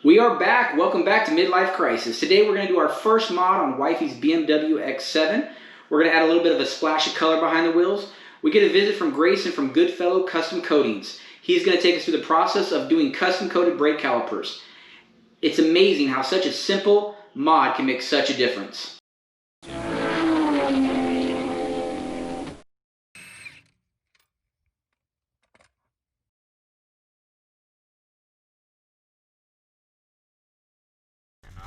We are back. Welcome back to Midlife Crisis. Today we're going to do our first mod on Wifey's BMW X7. We're going to add a little bit of a splash of color behind the wheels. We get a visit from Grayson from Goodfellow Custom Coatings. He's going to take us through the process of doing custom coated brake calipers. It's amazing how such a simple mod can make such a difference.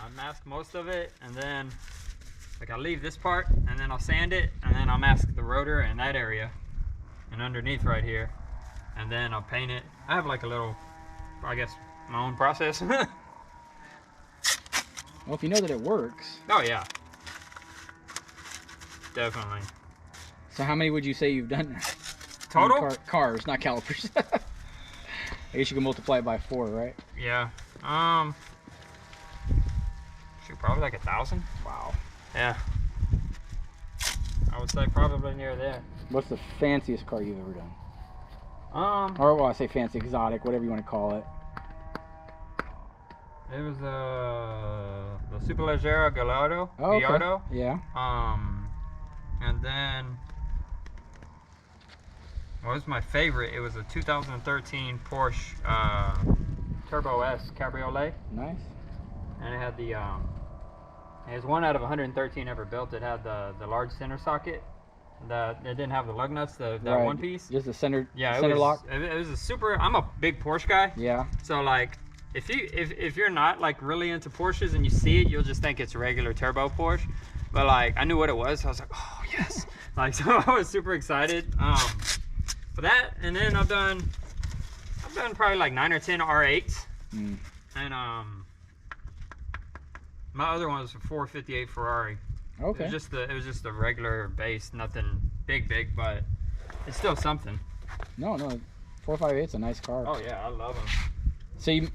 I mask most of it, and then I'll leave this part, and then I'll sand it, and then I'll mask the rotor in that area and underneath right here, and then I'll paint it. I have like a little, I guess, my own process. Well, if you know that it works. Oh yeah, definitely. So how many would you say you've done total? Cars, not calipers. I guess you can multiply it by 4, right? Yeah. Probably like 1,000. Wow. Yeah. I would say probably near there. What's the fanciest car you've ever done? Or well, I say fancy, exotic, whatever you want to call it. It was the Superleggera Gallardo. Oh, okay. Gallardo. Yeah. And then what was my favorite? It was a 2013 Porsche Turbo S Cabriolet. Nice. And it had the it was 1 out of 113 ever built. It had the large center socket. It didn't have the lug nuts, that right. one piece. Just the center, yeah, center lock. It was a super. I'm a big Porsche guy. Yeah. So like, if you're not like really into Porsches and you see it, you'll just think it's a regular turbo Porsche. But like, I knew what it was. So I was like, oh yes. Like, so I was super excited for that. And then I've done probably like 9 or 10 R8s. Mm. And my other one was a 458 Ferrari. Okay. It was just a regular base, nothing big, but it's still something. No, 458's a nice car. Oh yeah, I love them. So you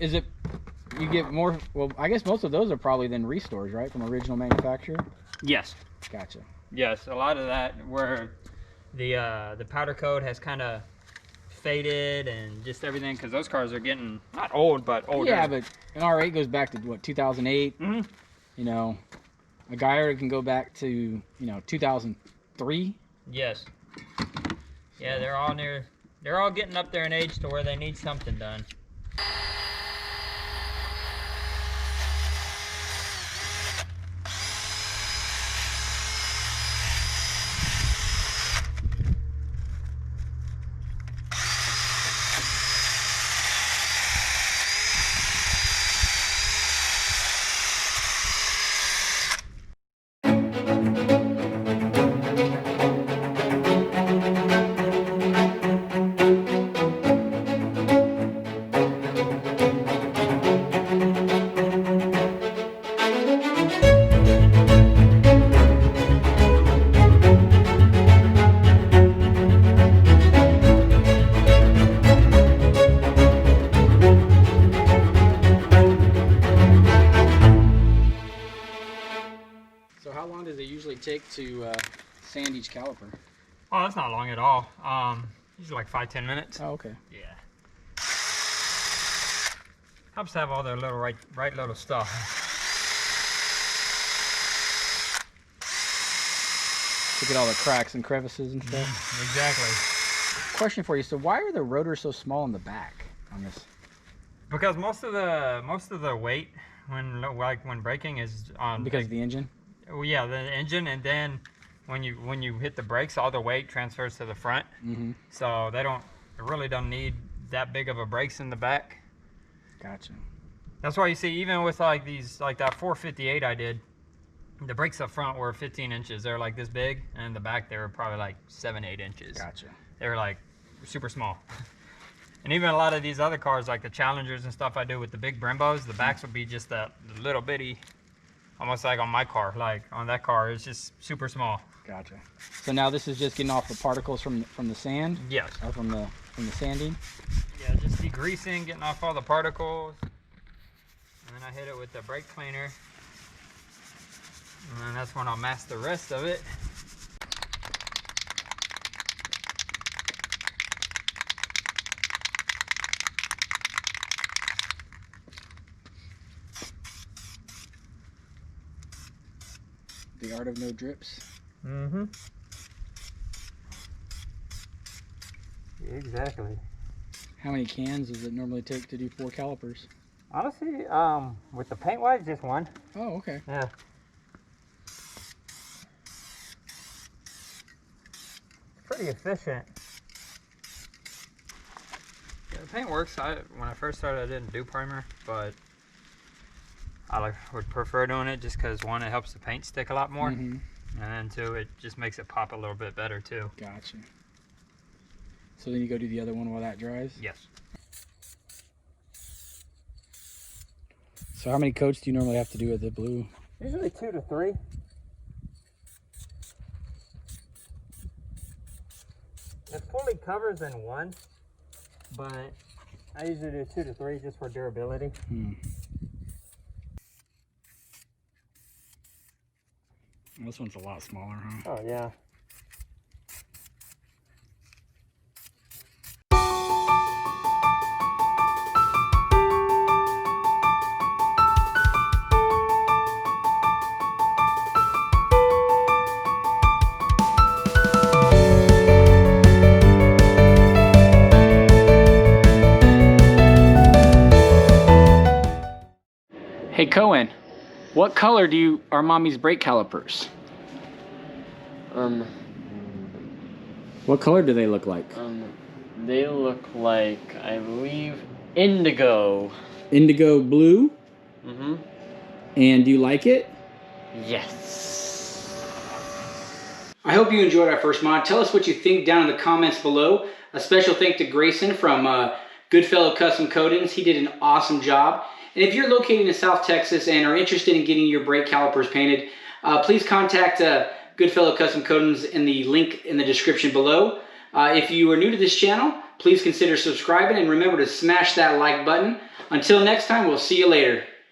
get more? Well, I guess most of those are probably then restores, right, from original manufacturer. Yes. Gotcha. Yes, a lot of that where the powder coat has kind of faded and just everything, because those cars are getting not old but older. Yeah, but an R8 goes back to what, 2008. Mm-hmm. You know, a Gallardo can go back to 2003. Yes. Yeah, they're all getting up there in age to where they need something done. So how long does it usually take to sand each caliper? Oh, that's not long at all. Usually like 5-10 minutes. Oh, okay. Yeah. Helps to have all their little right little stuff. To get all the cracks and crevices and stuff. Exactly. Question for you: so why are the rotors so small in the back on this? Because most of the weight when braking is on. Because of the engine. Well, yeah, the engine, and then when you hit the brakes, all the weight transfers to the front. Mm-hmm. So they really don't need that big of a brakes in the back. Gotcha. That's why you see, even with like that 458 I did, the brakes up front were 15 inches. They were like this big, and in the back they were probably like 7-8 inches. Gotcha. They were like super small. And even a lot of these other cars, like the Challengers and stuff I do with the big Brembos, the backs would be just that little bitty, almost like on my car. Like on that car, it's just super small. Gotcha. So now this is just getting off the particles from the sand? Yes. Or from the sanding? Yeah, just degreasing, getting off all the particles. And then I hit it with the brake cleaner. And then that's when I'll mask the rest of it. The art of no drips. Mm-hmm. Exactly. How many cans does it normally take to do 4 calipers? Honestly, with the paint wise, just one. Oh, okay. Yeah. Pretty efficient. Yeah, the paint works. When I first started, I didn't do primer, but I would prefer doing it just because, one, it helps the paint stick a lot more, and then 2, it just makes it pop a little bit better too. Gotcha. So then you go do the other one while that dries? Yes. So how many coats do you normally have to do with the blue? Usually 2 to 3. It fully covers in 1, but I usually do 2 to 3 just for durability. This one's a lot smaller, huh? Oh yeah. Hey Cohen, what color are Mommy's brake calipers? What color do they look like? They look like, I believe, indigo. Indigo blue? Mm-hmm. And do you like it? Yes. I hope you enjoyed our first mod. Tell us what you think down in the comments below. A special thanks to Grayson from Goodfellow Custom Coatings. He did an awesome job. And if you're located in South Texas and are interested in getting your brake calipers painted, please contact Goodfellow Custom Coatings in the link in the description below. If you are new to this channel, please consider subscribing and remember to smash that like button. Until next time, we'll see you later.